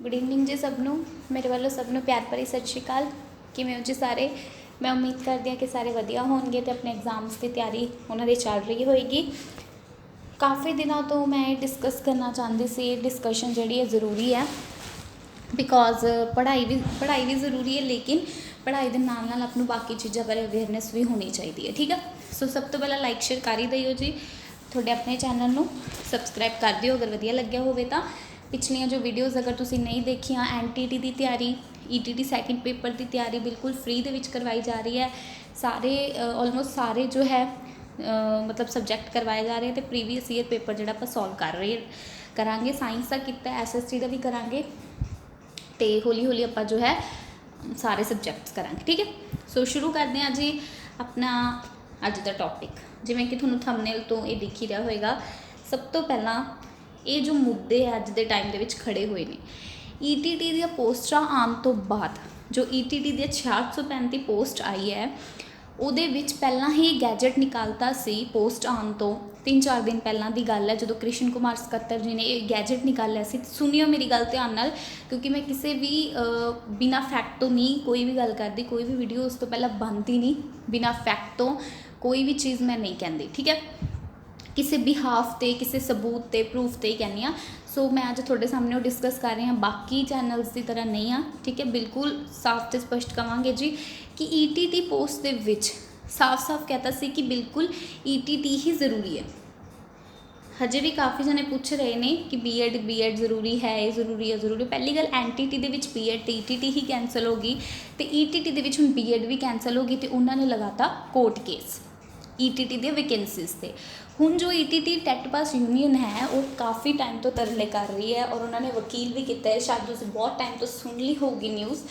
Good evening जी सब ਨੂੰ ਮੇਰੇ ਵੱਲੋਂ ਸਭ ਨੂੰ ਪਿਆਰ ਭਰੀ ਸਤਿ ਸ਼੍ਰੀ ਅਕਾਲ। ਕਿਵੇਂ ਹੋ ਜੀ ਸਾਰੇ? ਮੈਂ ਉਮੀਦ ਕਰਦੀ ਹਾਂ ਕਿ ਸਾਰੇ ਵਧੀਆ ਹੋਣਗੇ ਤੇ ਆਪਣੇ ਐਗਜ਼ਾਮਸ ਦੀ ਤਿਆਰੀ ਉਹਨਾਂ ਦੀ ਚੱਲ ਰਹੀ ਹੋਏਗੀ। ਕਾਫੀ ਦਿਨਾਂ ਤੋਂ ਮੈਂ ਇਹ ਡਿਸਕਸ ਕਰਨਾ ਚਾਹੁੰਦੀ ਸੀ। ਇਹ ਡਿਸਕਸ਼ਨ ਜਿਹੜੀ ਹੈ ਜ਼ਰੂਰੀ ਹੈ ਬਿਕੋਜ਼ ਪੜ੍ਹਾਈ ਵੀ ਜ਼ਰੂਰੀ ਹੈ, ਲੇਕਿਨ ਪੜ੍ਹਾਈ ਦੇ ਨਾਲ ਨਾਲ ਆਪ ਨੂੰ ਬਾਕੀ ਚੀਜ਼ਾਂ ਬਾਰੇ ਅਵੇਅਰਨੈਸ ਵੀ ਹੋਣੀ ਚਾਹੀਦੀ ਹੈ। ਠੀਕ ਹੈ, ਸੋ ਸਭ ਤੋਂ ਪਹਿਲਾਂ ਲਾਈਕ ਸ਼ੇਅਰ ਕਰ ਹੀ ਦਿਓ ਜੀ। ਤੁਹਾਡੇ ਆਪਣੇ ਚੈਨਲ ਨੂੰ ਸਬਸਕ੍ਰਾਈਬ ਕਰ ਦਿਓ ਅਗਰ ਵਧੀਆ ਲੱਗਿਆ ਹੋਵੇ ਤਾਂ। ਪਿਛਲੀਆਂ ਜੋ ਵੀਡੀਓਜ਼ ਅਗਰ ਤੁਸੀਂ ਨਹੀਂ ਦੇਖੀਆਂ, NTT ਦੀ ਤਿਆਰੀ, ETT ਸੈਕਿੰਡ ਪੇਪਰ ਦੀ ਤਿਆਰੀ ਬਿਲਕੁਲ ਫ੍ਰੀ ਦੇ ਵਿੱਚ ਕਰਵਾਈ ਜਾ ਰਹੀ ਹੈ। ਸਾਰੇ ਆਲਮੋਸਟ ਸਾਰੇ ਜੋ ਹੈ ਮਤਲਬ ਸਬਜੈਕਟ ਕਰਵਾਏ ਜਾ ਰਹੇ ਅਤੇ ਪ੍ਰੀਵੀਅਸ ਈਅਰ ਪੇਪਰ ਜਿਹੜਾ ਆਪਾਂ ਸੋਲਵ ਕਰਾਂਗੇ। ਸਾਇੰਸ ਦਾ ਕੀਤਾ, SST ਦਾ ਵੀ ਕਰਾਂਗੇ ਅਤੇ ਹੌਲੀ ਹੌਲੀ ਆਪਾਂ ਜੋ ਹੈ ਸਾਰੇ ਸਬਜੈਕਟਸ ਕਰਾਂਗੇ। ਠੀਕ ਹੈ, ਸੋ ਸ਼ੁਰੂ ਕਰਦੇ ਹਾਂ ਜੀ ਆਪਣਾ ਅੱਜ ਦਾ ਟੌਪਿਕ। ਜਿਵੇਂ ਕਿ ਤੁਹਾਨੂੰ ਥੰਬਨੇਲ ਤੋਂ ਇਹ ਦਿਖ ਹੀ ਰਿਹਾ ਹੋਏਗਾ। ਸਭ ਤੋਂ ਪਹਿਲਾਂ ਇਹ ਜੋ ਮੁੱਦੇ ਅੱਜ ਦੇ ਟਾਈਮ ਦੇ ਵਿੱਚ ਖੜੇ ਹੋਏ ਨੇ, ETT ਦੀਆਂ ਪੋਸਟਾਂ ਆਉਣ ਤੋਂ ਬਾਅਦ ਜੋ ETT ਦੀ 6635 ਪੋਸਟ ਆਈ ਹੈ, ਉਹਦੇ ਵਿੱਚ ਪਹਿਲਾਂ ਹੀ ਗੈਜਟ ਨਿਕਾਲਤਾ ਸੀ। ਪੋਸਟ ਆਉਣ ਤੋਂ 3-4 ਦਿਨ ਪਹਿਲਾਂ ਦੀ ਗੱਲ ਹੈ, ਜਦੋਂ ਕ੍ਰਿਸ਼ਨ ਕੁਮਾਰ ਸਕੱਤਰ ਜੀ ਨੇ ਇਹ ਗੈਜਟ ਨਿਕਾਲਿਆ ਸੀ। ਸੁਣਿਓ ਮੇਰੀ ਗੱਲ ਧਿਆਨ ਨਾਲ, ਕਿਉਂਕਿ ਮੈਂ ਕਿਸੇ ਵੀ ਬਿਨਾਂ ਫੈਕਟ ਤੋਂ ਨਹੀਂ ਕੋਈ ਵੀ ਗੱਲ ਕਰਦੀ। ਕੋਈ ਵੀ ਵੀਡੀਓ ਉਸ ਤੋਂ ਪਹਿਲਾਂ ਬਣਦੀ ਨਹੀਂ ਬਿਨਾਂ ਫੈਕਟ ਤੋਂ। ਕੋਈ ਵੀ ਚੀਜ਼ ਮੈਂ ਨਹੀਂ ਕਹਿੰਦੀ, ਠੀਕ ਹੈ, ਕਿਸੇ ਬਿਹਾਫ 'ਤੇ, ਕਿਸੇ ਸਬੂਤ 'ਤੇ, ਪ੍ਰੂਫ 'ਤੇ ਹੀ ਕਹਿੰਦੀ ਹਾਂ। ਸੋ ਮੈਂ ਅੱਜ ਤੁਹਾਡੇ ਸਾਹਮਣੇ ਉਹ ਡਿਸਕਸ ਕਰ ਰਹੀ ਹਾਂ, ਬਾਕੀ ਚੈਨਲਸ ਦੀ ਤਰ੍ਹਾਂ ਨਹੀਂ ਆ। ਠੀਕ ਹੈ, ਬਿਲਕੁਲ ਸਾਫ਼ ਅਤੇ ਸਪਸ਼ਟ ਕਹਾਂਗੇ ਜੀ ਕਿ ETT ਪੋਸਟ ਦੇ ਵਿੱਚ ਸਾਫ਼ ਕਹਿਤਾ ਸੀ ਕਿ ਬਿਲਕੁਲ ETT ਹੀ ਜ਼ਰੂਰੀ ਹੈ। ਹਜੇ ਵੀ ਕਾਫੀ ਜਣੇ ਪੁੱਛ ਰਹੇ ਨੇ ਕਿ ਬੀਐਡ ਜ਼ਰੂਰੀ ਹੈ, ਇਹ ਜ਼ਰੂਰੀ ਹੈ। ਪਹਿਲੀ ਗੱਲ, NTT ਦੇ ਵਿੱਚ BEd ਅਤੇ ETT ਹੀ ਕੈਂਸਲ ਹੋ ਗਈ ਅਤੇ ETT ਦੇ ਵਿੱਚ ਹੁਣ BEd ਵੀ ਕੈਂਸਲ ਹੋ ਗਈ ਅਤੇ ਉਹਨਾਂ ਨੇ ਲਗਾਤਾ ਕੋਰਟ ਕੇਸ ETT ਦੀਆਂ ਵੈਕੈਂਸੀਜ਼ 'ਤੇ। ਹੁਣ ਜੋ ETT ਟੈਟ ਪਾਸ ਯੂਨੀਅਨ ਹੈ ਉਹ ਕਾਫੀ ਟਾਈਮ ਤੋਂ ਤਰਲੇ ਕਰ ਰਹੀ ਹੈ ਔਰ ਉਹਨਾਂ ਨੇ ਵਕੀਲ ਵੀ ਕੀਤਾ ਹੈ। ਸ਼ਾਇਦ ਤੁਸੀਂ ਬਹੁਤ ਟਾਈਮ ਤੋਂ ਸੁਣ ਲਈ ਹੋਊਗੀ ਨਿਊਜ਼,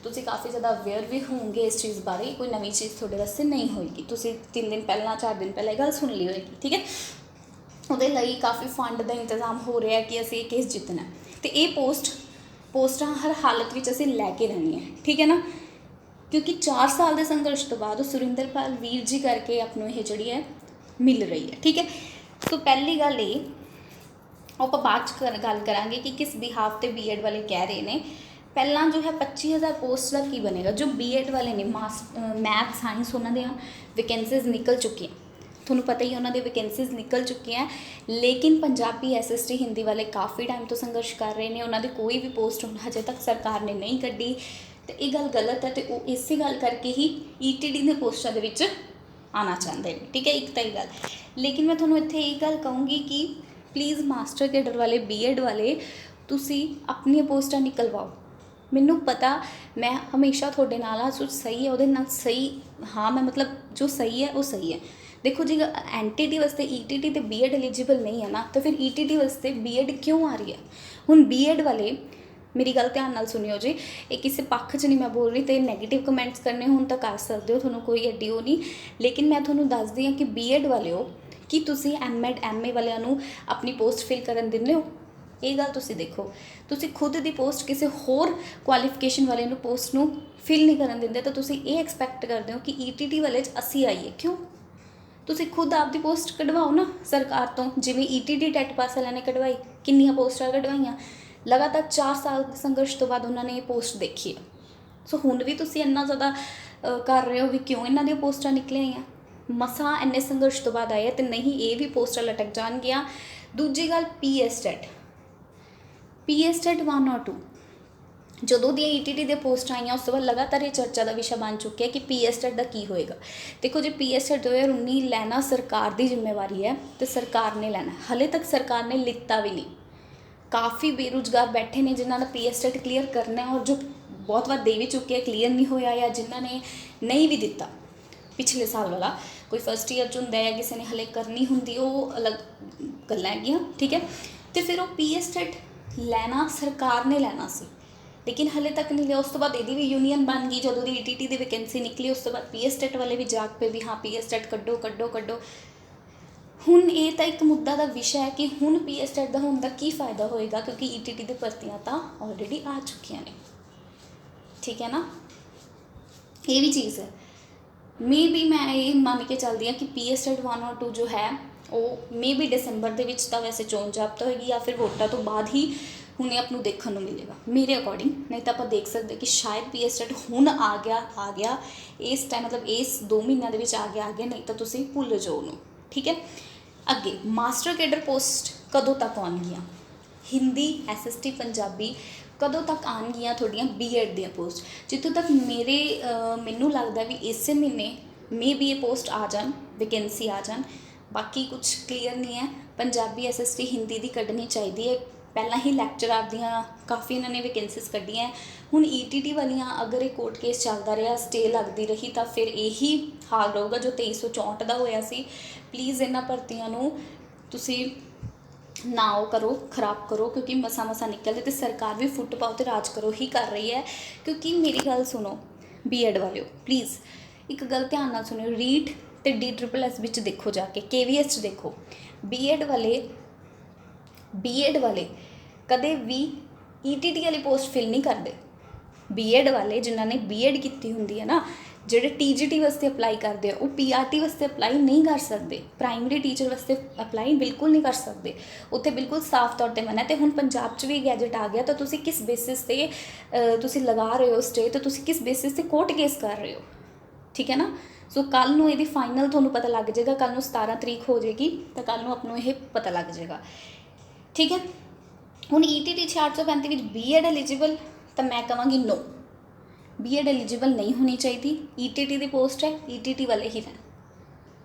ਤੁਸੀਂ ਕਾਫੀ ਜ਼ਿਆਦਾ ਅਵੇਅਰ ਵੀ ਹੋਵੋਗੇ ਇਸ ਚੀਜ਼ ਬਾਰੇ। ਕੋਈ ਨਵੀਂ ਚੀਜ਼ ਤੁਹਾਡੇ ਵਾਸਤੇ ਨਹੀਂ ਹੋਏਗੀ, ਤੁਸੀਂ 3 ਦਿਨ ਪਹਿਲਾਂ 4 ਦਿਨ ਪਹਿਲਾਂ ਇਹ ਗੱਲ ਸੁਣ ਲਈ ਹੋਏਗੀ। ਠੀਕ ਹੈ, ਉਹਦੇ ਲਈ ਕਾਫੀ ਫੰਡ ਦਾ ਇੰਤਜ਼ਾਮ ਹੋ ਰਿਹਾ ਕਿ ਅਸੀਂ ਇਹ ਕੇਸ ਜਿੱਤਣਾ ਅਤੇ ਇਹ ਪੋਸਟਾਂ ਹਰ ਹਾਲਤ ਵਿੱਚ ਅਸੀਂ ਲੈ ਕੇ ਰਹਿਣੀਆਂ। ਠੀਕ ਹੈ ਨਾ, ਕਿਉਂਕਿ 4 ਸਾਲ ਦੇ ਸੰਘਰਸ਼ ਤੋਂ ਬਾਅਦ ਉਹ ਸੁਰਿੰਦਰਪਾਲ ਵੀਰ ਜੀ ਕਰਕੇ ਆਪ ਨੂੰ ਇਹ ਜਿਹੜੀ ਹੈ ਮਿਲ ਰਹੀ ਹੈ। ਠੀਕ ਹੈ, ਸੋ ਪਹਿਲੀ ਗੱਲ ਇਹ ਆਪਾਂ ਬਾਅਦ 'ਚ ਗੱਲ ਕਰਾਂਗੇ ਕਿ ਕਿਸ ਬਿਹਾਫ 'ਤੇ BEd ਵਾਲੇ ਕਹਿ ਰਹੇ ਨੇ। ਪਹਿਲਾਂ ਜੋ ਹੈ 25,000 ਪੋਸਟ ਦਾ ਕੀ ਬਣੇਗਾ। ਜੋ BEd ਵਾਲੇ ਨੇ ਮੈਥ ਸਾਇੰਸ, ਉਹਨਾਂ ਦੀਆਂ ਵੈਕੈਂਸੀਜ਼ ਨਿਕਲ ਚੁੱਕੀਆਂ, ਤੁਹਾਨੂੰ ਪਤਾ ਹੀ ਉਹਨਾਂ ਦੀ ਵੈਕੈਂਸੀਜ਼ ਨਿਕਲ ਚੁੱਕੀਆਂ। ਲੇਕਿਨ ਪੰਜਾਬੀ SST ਹਿੰਦੀ ਵਾਲੇ ਕਾਫੀ ਟਾਈਮ ਤੋਂ ਸੰਘਰਸ਼ ਕਰ ਰਹੇ ਨੇ, ਉਹਨਾਂ ਦੀ ਕੋਈ ਵੀ ਪੋਸਟ ਹਜੇ ਤੱਕ ਸਰਕਾਰ ਨੇ ਨਹੀਂ ਕੱਢੀ ਅਤੇ ਇਹ ਗੱਲ ਗਲਤ ਹੈ ਅਤੇ ਉਹ ਇਸੇ ਗੱਲ ਕਰਕੇ ਹੀ ETT ਦੀਆਂ ਪੋਸਟਾਂ ਦੇ ਵਿੱਚ ਆਉਣਾ ਚਾਹੁੰਦੇ ਨੇ। ਠੀਕ ਹੈ, ਇੱਕ ਤਾਂ ਇਹ ਗੱਲ। ਲੇਕਿਨ ਮੈਂ ਤੁਹਾਨੂੰ ਇੱਥੇ ਇਹ ਗੱਲ ਕਹੂੰਗੀ ਕਿ ਪਲੀਜ਼ ਮਾਸਟਰ ਕੇਡਰ ਵਾਲੇ, BEd ਵਾਲੇ, ਤੁਸੀਂ ਆਪਣੀਆਂ ਪੋਸਟਾਂ ਨਿਕਲਵਾਓ। ਮੈਨੂੰ ਪਤਾ, ਮੈਂ ਹਮੇਸ਼ਾ ਤੁਹਾਡੇ ਨਾਲ ਆ। ਜੋ ਸਹੀ ਹੈ ਉਹਦੇ ਨਾਲ ਸਹੀ, ਹਾਂ ਮੈਂ ਮਤਲਬ ਜੋ ਸਹੀ ਹੈ ਉਹ ਸਹੀ ਹੈ। ਦੇਖੋ ਜੀ, NTT ਵਾਸਤੇ ETT ਅਤੇ BEd ਐਲੀਜੀਬਲ ਨਹੀਂ ਹੈ ਨਾ, ਤਾਂ ਫਿਰ ETT ਵਾਸਤੇ BEd ਕਿਉਂ ਆ ਰਹੀ ਹੈ? ਹੁਣ BEd ਵਾਲੇ, ਮੇਰੀ ਗੱਲ ਧਿਆਨ ਨਾਲ ਸੁਣਿਓ ਜੀ, ਇਹ ਕਿਸੇ ਪੱਖ 'ਚ ਨਹੀਂ ਮੈਂ ਬੋਲ ਰਹੀ, ਅਤੇ ਨੈਗੇਟਿਵ ਕਮੈਂਟਸ ਕਰਨੇ ਹੋਣ ਤਾਂ ਕਰ ਸਕਦੇ ਹੋ, ਤੁਹਾਨੂੰ ਕੋਈ ਐਡੀ ਉਹ ਨਹੀਂ। ਲੇਕਿਨ ਮੈਂ ਤੁਹਾਨੂੰ ਦੱਸਦੀ ਹਾਂ ਕਿ BEd ਵਾਲਿਓ, ਕੀ ਤੁਸੀਂ MEd MA ਵਾਲਿਆਂ ਨੂੰ ਆਪਣੀ ਪੋਸਟ ਫਿਲ ਕਰਨ ਦਿੰਦੇ ਹੋ? ਇਹ ਗੱਲ ਤੁਸੀਂ ਦੇਖੋ। ਤੁਸੀਂ ਖੁਦ ਦੀ ਪੋਸਟ ਕਿਸੇ ਹੋਰ ਕੁਆਲੀਫਿਕੇਸ਼ਨ ਵਾਲੇ ਨੂੰ ਪੋਸਟ ਨੂੰ ਫਿਲ ਨਹੀਂ ਕਰਨ ਦਿੰਦੇ, ਤਾਂ ਤੁਸੀਂ ਇਹ ਐਕਸਪੈਕਟ ਕਰਦੇ ਹੋ ਕਿ ETT ਵਾਲੇ 'ਚ ਅਸੀਂ ਆਈਏ। ਕਿਉਂ? ਤੁਸੀਂ ਖੁਦ ਆਪਦੀ ਪੋਸਟ ਕਢਵਾਓ ਨਾ ਸਰਕਾਰ ਤੋਂ, ਜਿਵੇਂ ETT ਟੈਟ ਪਾਸ ਵਾਲਿਆਂ ਨੇ ਕਢਵਾਈ। ਕਿੰਨੀਆਂ ਪੋਸਟਾਂ ਕਢਵਾਈਆਂ? ਲਗਾਤਾਰ 4 ਸਾਲ ਦੇ ਸੰਘਰਸ਼ ਤੋਂ ਬਾਅਦ ਉਹਨਾਂ ਨੇ ਇਹ ਪੋਸਟ ਦੇਖੀ ਹੈ। ਸੋ ਹੁਣ ਵੀ ਤੁਸੀਂ ਇੰਨਾ ਜ਼ਿਆਦਾ ਕਰ ਰਹੇ ਹੋ ਵੀ ਕਿਉਂ ਇਹਨਾਂ ਦੀਆਂ ਪੋਸਟਾਂ ਨਿਕਲੀਆਂ ਆਈਆਂ? ਮਸਾਂ ਇੰਨੇ ਸੰਘਰਸ਼ ਤੋਂ ਬਾਅਦ ਆਏ ਅਤੇ ਨਹੀਂ ਇਹ ਵੀ ਪੋਸਟਾਂ ਲਟਕ ਜਾਣਗੀਆਂ। ਦੂਜੀ ਗੱਲ, PSTET 1 ਔਰ 2 ਜਦੋਂ ਦੀਆਂ ETT ਦੀਆਂ ਪੋਸਟਾਂ ਆਈਆਂ ਉਸ ਤੋਂ ਬਾਅਦ ਲਗਾਤਾਰ ਇਹ ਚਰਚਾ ਦਾ ਵਿਸ਼ਾ ਬਣ ਚੁੱਕਿਆ ਕਿ PSTET ਦਾ ਕੀ ਹੋਏਗਾ। ਦੇਖੋ ਜੀ, PSTET 2019 ਲੈਣਾ ਸਰਕਾਰ ਦੀ ਜ਼ਿੰਮੇਵਾਰੀ ਹੈ ਅਤੇ ਸਰਕਾਰ ਨੇ ਲੈਣਾ। ਹਾਲੇ ਤੱਕ ਸਰਕਾਰ ਨੇ ਲਿੱਤਾ ਵੀ ਨਹੀਂ। ਕਾਫੀ ਬੇਰੁਜ਼ਗਾਰ ਬੈਠੇ ਨੇ ਜਿਨ੍ਹਾਂ ਦਾ PSTET ਕਲੀਅਰ ਕਰਨਾ, ਔਰ ਜੋ ਬਹੁਤ ਵਾਰ ਦੇ ਵੀ ਚੁੱਕੇ, ਕਲੀਅਰ ਨਹੀਂ ਹੋਇਆ, ਜਾਂ ਜਿਨ੍ਹਾਂ ਨੇ ਨਹੀਂ ਵੀ ਦਿੱਤਾ ਪਿਛਲੇ ਸਾਲ ਵਾਲਾ। ਕੋਈ ਫਸਟ ਈਅਰ 'ਚ ਹੁੰਦਾ ਹੈ, ਕਿਸੇ ਨੇ ਹਲੇ ਕਰਨੀ ਹੁੰਦੀ, ਉਹ ਅਲੱਗ ਗੱਲਾਂ ਹੈਗੀਆਂ। ਠੀਕ ਹੈ, ਅਤੇ ਫਿਰ ਉਹ PSTET ਲੈਣਾ ਸਰਕਾਰ ਨੇ ਲੈਣਾ ਸੀ, ਲੇਕਿਨ ਹਲੇ ਤੱਕ ਨਹੀਂ ਲਿਆ। ਉਸ ਤੋਂ ਬਾਅਦ ਇਹਦੀ ਵੀ ਯੂਨੀਅਨ ਬਣ ਗਈ। ਜਦੋਂ ਦੀ ETT ਦੀ ਵੈਕੈਂਸੀ ਨਿਕਲੀ ਉਸ ਤੋਂ ਬਾਅਦ PSTET ਵਾਲੇ ਵੀ ਜਾਗ ਪਏ ਵੀ ਹਾਂ PSTET ਕੱਢੋ। ਹੁਣ ਇਹ ਤਾਂ ਇੱਕ ਮੁੱਦਾ ਦਾ ਵਿਸ਼ਾ ਹੈ ਕਿ ਹੁਣ PSTET ਦਾ ਹੋਣ ਦਾ ਕੀ ਫਾਇਦਾ ਹੋਏਗਾ, ਕਿਉਂਕਿ ETT ਦੀ ਭਰਤੀਆਂ ਤਾਂ ਆਲਰੇਡੀ ਆ ਚੁੱਕੀਆਂ ਨੇ। ਠੀਕ ਹੈ ਨਾ, ਇਹ ਵੀ ਚੀਜ਼ ਹੈ। ਮੈਂ ਇਹ ਮੰਨ ਕੇ ਚੱਲਦੀ ਹਾਂ ਕਿ PSTET 1 ਔਰ 2 ਜੋ ਹੈ ਉਹ ਬੀ ਦਸੰਬਰ ਦੇ ਵਿੱਚ ਤਾਂ ਵੈਸੇ ਚੋਣ ਜ਼ਾਬਤਾ ਹੋਏਗੀ, ਜਾਂ ਫਿਰ ਵੋਟਾਂ ਤੋਂ ਬਾਅਦ ਹੀ ਹੁਣੇ ਆਪ ਨੂੰ ਦੇਖਣ ਨੂੰ ਮਿਲੇਗਾ ਮੇਰੇ ਅਕੋਰਡਿੰਗ। ਨਹੀਂ ਤਾਂ ਆਪਾਂ ਦੇਖ ਸਕਦੇ ਕਿ ਸ਼ਾਇਦ PSTET ਹੁਣ ਆ ਗਿਆ ਇਸ ਟਾਈਮ, ਮਤਲਬ ਇਸ 2 ਮਹੀਨਿਆਂ ਦੇ ਵਿੱਚ ਆ ਗਿਆ, ਨਹੀਂ ਤਾਂ ਤੁਸੀਂ ਭੁੱਲ ਜਾਓ ਉਹਨੂੰ, ਠੀਕ ਹੈ। ਅੱਗੇ ਮਾਸਟਰ ਕੇਡਰ ਪੋਸਟ ਕਦੋਂ ਤੱਕ ਆਉਣਗੀਆਂ? ਹਿੰਦੀ, SST, ਪੰਜਾਬੀ ਕਦੋਂ ਤੱਕ ਆਉਣਗੀਆਂ ਤੁਹਾਡੀਆਂ B.Ed ਦੀਆਂ ਪੋਸਟ? ਜਿੱਥੋਂ ਤੱਕ ਮੈਨੂੰ ਲੱਗਦਾ ਵੀ ਇਸੇ ਮਹੀਨੇ ਮੇਬੀ ਇਹ ਪੋਸਟ ਆ ਜਾਣ, ਵੈਕੈਂਸੀ ਆ ਜਾਣ। ਬਾਕੀ ਕੁਛ ਕਲੀਅਰ ਨਹੀਂ ਹੈ। ਪੰਜਾਬੀ, SST, ਹਿੰਦੀ ਦੀ ਕੱਢਣੀ ਚਾਹੀਦੀ ਹੈ। ਪਹਿਲਾਂ ਹੀ ਲੈਕਚਰਾਰ ਦੀਆਂ ਕਾਫੀ ਇਹਨਾਂ ਨੇ ਵੈਕੈਂਸੀਜ਼ ਕੱਢੀਆਂ। ਹੁਣ ETT ਵਾਲੀਆਂ ਅਗਰ ਇਹ ਕੋਰਟ ਕੇਸ ਚੱਲਦਾ ਰਿਹਾ, ਸਟੇ ਲੱਗਦੀ ਰਹੀ, ਤਾਂ ਫਿਰ ਇਹੀ ਹਾਲ ਰਹੂਗਾ ਜੋ 2364 ਦਾ ਹੋਇਆ ਸੀ। ਪਲੀਜ਼ ਇਹਨਾਂ ਭਰਤੀਆਂ ਨੂੰ ਤੁਸੀਂ ਨਾ ਉਹ ਕਰੋ, ਖਰਾਬ ਕਰੋ, ਕਿਉਂਕਿ ਮਸਾਂ ਨਿਕਲਦੇ ਅਤੇ ਸਰਕਾਰ ਵੀ ਫੁੱਟ ਪਾਓ ਅਤੇ ਰਾਜ ਕਰੋ ਹੀ ਕਰ ਰਹੀ ਹੈ। ਕਿਉਂਕਿ ਮੇਰੀ ਗੱਲ ਸੁਣੋ B.Ed ਵਾਲਿਓ, ਪਲੀਜ਼ ਇੱਕ ਗੱਲ ਧਿਆਨ ਨਾਲ ਸੁਣਿਓ। ਰੀਟ ਅਤੇ DSSS ਵਿੱਚ ਦੇਖੋ, ਜਾ ਕੇ KVS 'ਚ ਦੇਖੋ। B.Ed ਵਾਲੇ ਕਦੇ ਵੀ ETT ਵਾਲੀ ਪੋਸਟ ਫਿਲ ਨਹੀਂ ਕਰਦੇ। B.Ed ਵਾਲੇ ਜਿਨ੍ਹਾਂ ਨੇ B.Ed ਕੀਤੀ ਹੁੰਦੀ ਹੈ ਨਾ, ਜਿਹੜੇ TGT ਵਾਸਤੇ ਅਪਲਾਈ ਕਰਦੇ ਆ, ਉਹ PRT ਵਾਸਤੇ ਅਪਲਾਈ ਨਹੀਂ ਕਰ ਸਕਦੇ। ਪ੍ਰਾਇਮਰੀ ਟੀਚਰ ਵਾਸਤੇ ਅਪਲਾਈ ਬਿਲਕੁਲ ਨਹੀਂ ਕਰ ਸਕਦੇ। ਉੱਥੇ ਬਿਲਕੁਲ ਸਾਫ਼ ਤੌਰ 'ਤੇ ਮਨਾ। ਅਤੇ ਹੁਣ ਪੰਜਾਬ 'ਚ ਵੀ ਗੈਜਟ ਆ ਗਿਆ, ਤਾਂ ਤੁਸੀਂ ਕਿਸ ਬੇਸਿਸ 'ਤੇ ਤੁਸੀਂ ਲਗਾ ਰਹੇ ਹੋ ਸਟੇ, ਤਾਂ ਤੁਸੀਂ ਕਿਸ ਬੇਸਿਸ 'ਤੇ ਕੋਰਟ ਕੇਸ ਕਰ ਰਹੇ ਹੋ, ਠੀਕ ਹੈ ਨਾ। ਸੋ ਕੱਲ੍ਹ ਨੂੰ ਇਹਦੀ ਫਾਈਨਲ ਤੁਹਾਨੂੰ ਪਤਾ ਲੱਗ ਜਾਏਗਾ। ਕੱਲ੍ਹ ਨੂੰ 17 ਤਰੀਕ ਹੋ ਜਾਏਗੀ, ਤਾਂ ਕੱਲ੍ਹ ਨੂੰ ਆਪ ਨੂੰ ਇਹ ਪਤਾ ਲੱਗ ਜਾਏਗਾ, ਠੀਕ ਹੈ। ਹੁਣ ETT 6835 ਵਿੱਚ B.Ed ਐਲੀਜੀਬਲ, ਤਾਂ ਮੈਂ ਕਹਾਂਗੀ ਨੋ, B.Ed ਐਲੀਜੀਬਲ ਨਹੀਂ ਹੋਣੀ ਚਾਹੀਦੀ। ETT ਦੀ ਪੋਸਟ ਹੈ, ETT ਵਾਲੇ ਹੀ ਰਹਿਣ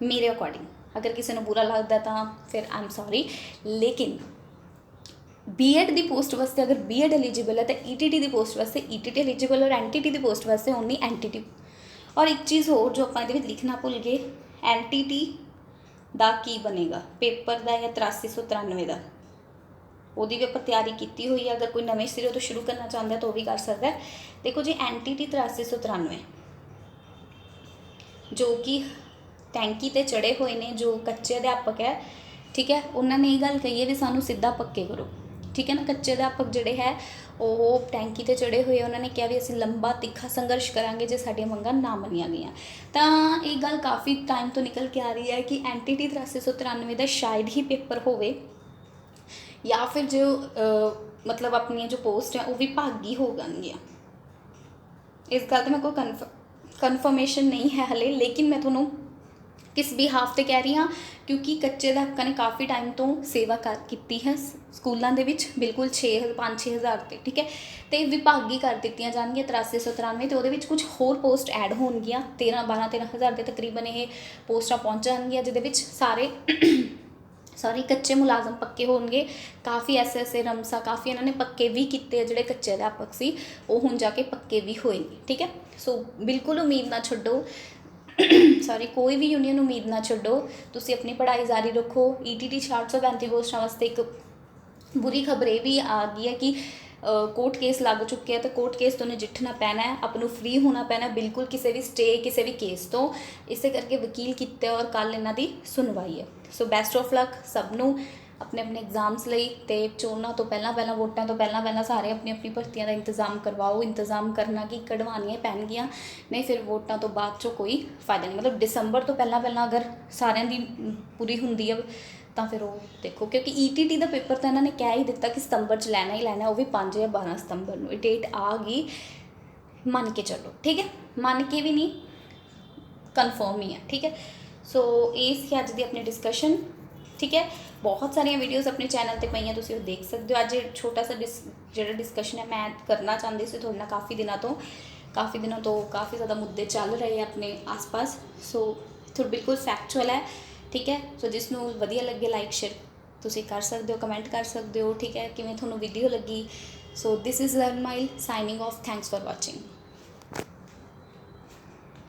ਮੇਰੇ ਅਕੋਰਡਿੰਗ। ਅਗਰ ਕਿਸੇ ਨੂੰ ਬੁਰਾ ਲੱਗਦਾ ਤਾਂ ਫਿਰ ਆਈ ਐਮ ਸੌਰੀ, ਲੇਕਿਨ B.Ed ਦੀ ਪੋਸਟ ਵਾਸਤੇ ਅਗਰ B.Ed ਐਲੀਜੀਬਲ ਹੈ ਤਾਂ ETT ਦੀ ਪੋਸਟ ਵਾਸਤੇ ETT ਐਲੀਜੀਬਲ, ਔਰ NTT ਦੀ ਪੋਸਟ ਵਾਸਤੇ ਓਨਲੀ NTT। ਔਰ ਇੱਕ ਚੀਜ਼ ਹੋਰ ਜੋ ਆਪਾਂ ਇਹਦੇ ਵਿੱਚ ਲਿਖਣਾ ਭੁੱਲ ਗਏ, NTT ਦਾ ਕੀ ਬਣੇਗਾ ਪੇਪਰ ਦਾ ਜਾਂ 8393 ਦਾ, ਉਹਦੀ ਵੀ ਆਪਾਂ ਤਿਆਰੀ ਕੀਤੀ ਹੋਈ ਹੈ। ਅਗਰ ਕੋਈ ਨਵੇਂ ਸਿਰੇ ਤੋਂ ਸ਼ੁਰੂ ਕਰਨਾ ਚਾਹੁੰਦਾ ਤਾਂ ਉਹ ਵੀ ਕਰ ਸਕਦਾ। ਦੇਖੋ ਜੀ, NTT 8393 ਜੋ ਕਿ ਟੈਂਕੀ 'ਤੇ ਚੜ੍ਹੇ ਹੋਏ ਨੇ, ਜੋ ਕੱਚੇ ਅਧਿਆਪਕ ਹੈ, ਠੀਕ ਹੈ, ਉਹਨਾਂ ਨੇ ਇਹ ਗੱਲ ਕਹੀ ਹੈ ਵੀ ਸਾਨੂੰ ਸਿੱਧਾ ਪੱਕੇ ਕਰੋ, ਠੀਕ ਹੈ ਨਾ। ਕੱਚੇ ਅਧਿਆਪਕ ਜਿਹੜੇ ਹੈ ਉਹ ਟੈਂਕੀ 'ਤੇ ਚੜ੍ਹੇ ਹੋਏ, ਉਹਨਾਂ ਨੇ ਕਿਹਾ ਵੀ ਅਸੀਂ ਲੰਬਾ ਤਿੱਖਾ ਸੰਘਰਸ਼ ਕਰਾਂਗੇ ਜੇ ਸਾਡੀਆਂ ਮੰਗਾਂ ਨਾ ਮੰਨੀਆਂ ਗਈਆਂ। ਤਾਂ ਇਹ ਗੱਲ ਕਾਫੀ ਟਾਈਮ ਤੋਂ ਨਿਕਲ ਕੇ ਆ ਰਹੀ ਹੈ ਕਿ NTT 8393 ਦਾ ਸ਼ਾਇਦ ਹੀ ਪੇਪਰ ਹੋਵੇ, ਜਾਂ ਫਿਰ ਜੋ ਮਤਲਬ ਆਪਣੀਆਂ ਜੋ ਪੋਸਟ ਹੈ ਉਹ ਵਿਭਾਗੀ ਹੋ ਜਾਣਗੀਆਂ। ਇਸ ਗੱਲ 'ਤੇ ਮੈਂ ਕੋਈ ਕਨਫਰਮੇਸ਼ਨ ਨਹੀਂ ਹੈ ਹਲੇ, ਲੇਕਿਨ ਮੈਂ ਤੁਹਾਨੂੰ ਕਿਸ ਬਿਹਾਫ 'ਤੇ ਕਹਿ ਰਹੀ ਹਾਂ, ਕਿਉਂਕਿ ਕੱਚੇ ਅਧਿਆਪਕਾਂ ਨੇ ਕਾਫੀ ਟਾਈਮ ਤੋਂ ਸੇਵਾ ਕੀਤੀ ਹੈ ਸਕੂਲਾਂ ਦੇ ਵਿੱਚ, ਬਿਲਕੁਲ 5-6 ਹਜ਼ਾਰ 'ਤੇ, ਠੀਕ ਹੈ। ਅਤੇ ਵਿਭਾਗੀ ਕਰ ਦਿੱਤੀਆਂ ਜਾਣਗੀਆਂ 8393, ਅਤੇ ਉਹਦੇ ਵਿੱਚ ਕੁਝ ਹੋਰ ਪੋਸਟ ਐਡ ਹੋਣਗੀਆਂ। 13 ਹਜ਼ਾਰ ਦੇ ਤਕਰੀਬਨ ਇਹ ਪੋਸਟਾਂ ਪਹੁੰਚ ਜਾਣਗੀਆਂ, ਜਿਹਦੇ ਵਿੱਚ ਸਾਰੇ ਕੱਚੇ ਮੁਲਾਜ਼ਮ ਪੱਕੇ ਹੋਣਗੇ। ਕਾਫੀ SSA ਰਮਸਾ ਕਾਫੀ ਇਹਨਾਂ ਨੇ ਪੱਕੇ ਵੀ ਕੀਤੇ ਆ, ਜਿਹੜੇ ਕੱਚੇ ਅਧਿਆਪਕ ਸੀ ਉਹ ਹੁਣ ਜਾ ਕੇ ਪੱਕੇ ਵੀ ਹੋਏ ਨੇ, ਠੀਕ ਹੈ। ਸੋ ਬਿਲਕੁਲ ਉਮੀਦ ਨਾ ਛੱਡੋ, ਕੋਈ ਵੀ ਯੂਨੀਅਨ ਉਮੀਦ ਨਾ ਛੱਡੋ, ਤੁਸੀਂ ਆਪਣੀ ਪੜ੍ਹਾਈ ਜਾਰੀ ਰੱਖੋ। ETT 6835 ਪੋਸਟਾਂ ਵਾਸਤੇ ਇੱਕ ਬੁਰੀ ਖਬਰ ਇਹ ਵੀ ਆ ਗਈ ਹੈ ਕਿ ਕੋਰਟ ਕੇਸ ਲੱਗ ਚੁੱਕੇ ਆ, ਤਾਂ ਕੋਰਟ ਕੇਸ ਤੋਂ ਨਜਿੱਠਣਾ ਪੈਣਾ ਹੈ, ਆਪ ਨੂੰ ਫ੍ਰੀ ਹੋਣਾ ਪੈਣਾ ਬਿਲਕੁਲ ਕਿਸੇ ਵੀ ਸਟੇ, ਕਿਸੇ ਵੀ ਕੇਸ ਤੋਂ। ਇਸੇ ਕਰਕੇ ਵਕੀਲ ਕੀਤੇ ਔਰ ਕੱਲ੍ਹ ਇਹਨਾਂ ਦੀ ਸੁਣਵਾਈ ਹੈ। ਸੋ ਬੈਸਟ ਆਫ ਲੱਕ ਸਭ ਨੂੰ ਆਪਣੇ ਐਗਜ਼ਾਮਸ ਲਈ, ਅਤੇ ਚੋਣਾਂ ਤੋਂ ਪਹਿਲਾਂ ਵੋਟਾਂ ਤੋਂ ਪਹਿਲਾਂ ਸਾਰੇ ਆਪਣੀ ਭਰਤੀਆਂ ਦਾ ਇੰਤਜ਼ਾਮ ਕਰਵਾਓ। ਇੰਤਜ਼ਾਮ ਕਰਨਾ ਕਿ ਕਢਵਾਉਣੀਆਂ ਪੈਣਗੀਆਂ, ਨਹੀਂ ਫਿਰ ਵੋਟਾਂ ਤੋਂ ਬਾਅਦ 'ਚੋਂ ਕੋਈ ਫਾਇਦਾ ਨਹੀਂ। ਮਤਲਬ ਦਸੰਬਰ ਤੋਂ ਪਹਿਲਾਂ ਅਗਰ ਸਾਰਿਆਂ ਦੀ ਪੂਰੀ ਹੁੰਦੀ ਹੈ ਤਾਂ ਫਿਰ ਉਹ ਦੇਖੋ, ਕਿਉਂਕਿ ETT ਦਾ ਪੇਪਰ ਤਾਂ ਇਹਨਾਂ ਨੇ ਕਹਿ ਹੀ ਦਿੱਤਾ ਕਿ ਸਤੰਬਰ 'ਚ ਲੈਣਾ ਹੀ ਲੈਣਾ, ਉਹ ਵੀ 5 ਜਾਂ 12 ਸਤੰਬਰ ਨੂੰ। ਇਹ ਡੇਟ ਆ ਗਈ, ਮੰਨ ਕੇ ਚੱਲੋ, ਠੀਕ ਹੈ। ਮੰਨ ਕੇ ਵੀ ਨਹੀਂ, ਕਨਫਰਮ ਹੀ ਹੈ, ਠੀਕ ਹੈ। ਸੋ ਇਹ ਸੀ ਅੱਜ ਦੀ ਆਪਣੀ ਡਿਸਕਸ਼ਨ, ਠੀਕ ਹੈ। ਬਹੁਤ ਸਾਰੀਆਂ ਵੀਡੀਓਜ਼ ਆਪਣੇ ਚੈਨਲ 'ਤੇ ਪਈਆਂ, ਤੁਸੀਂ ਉਹ ਦੇਖ ਸਕਦੇ ਹੋ। ਅੱਜ ਛੋਟਾ ਸਾ ਜਿਹੜਾ ਡਿਸਕਸ਼ਨ ਹੈ ਮੈਂ ਕਰਨਾ ਚਾਹੁੰਦੀ ਸੀ ਤੁਹਾਡੇ ਨਾਲ, ਕਾਫੀ ਦਿਨਾਂ ਤੋਂ ਕਾਫੀ ਜ਼ਿਆਦਾ ਮੁੱਦੇ ਚੱਲ ਰਹੇ ਆ ਆਪਣੇ ਆਸ-ਪਾਸ। ਸੋ ਬਿਲਕੁਲ ਫੈਕਚੁਅਲ ਹੈ, ਠੀਕ ਹੈ। ਸੋ ਜਿਸ ਨੂੰ ਵਧੀਆ ਲੱਗੇ ਲਾਈਕ ਸ਼ੇਅਰ ਤੁਸੀਂ ਕਰ ਸਕਦੇ ਹੋ, ਕਮੈਂਟ ਕਰ ਸਕਦੇ ਹੋ, ਠੀਕ ਹੈ, ਕਿਵੇਂ ਤੁਹਾਨੂੰ ਵੀਡੀਓ ਲੱਗੀ। So this is learn mile signing off, thanks for watching.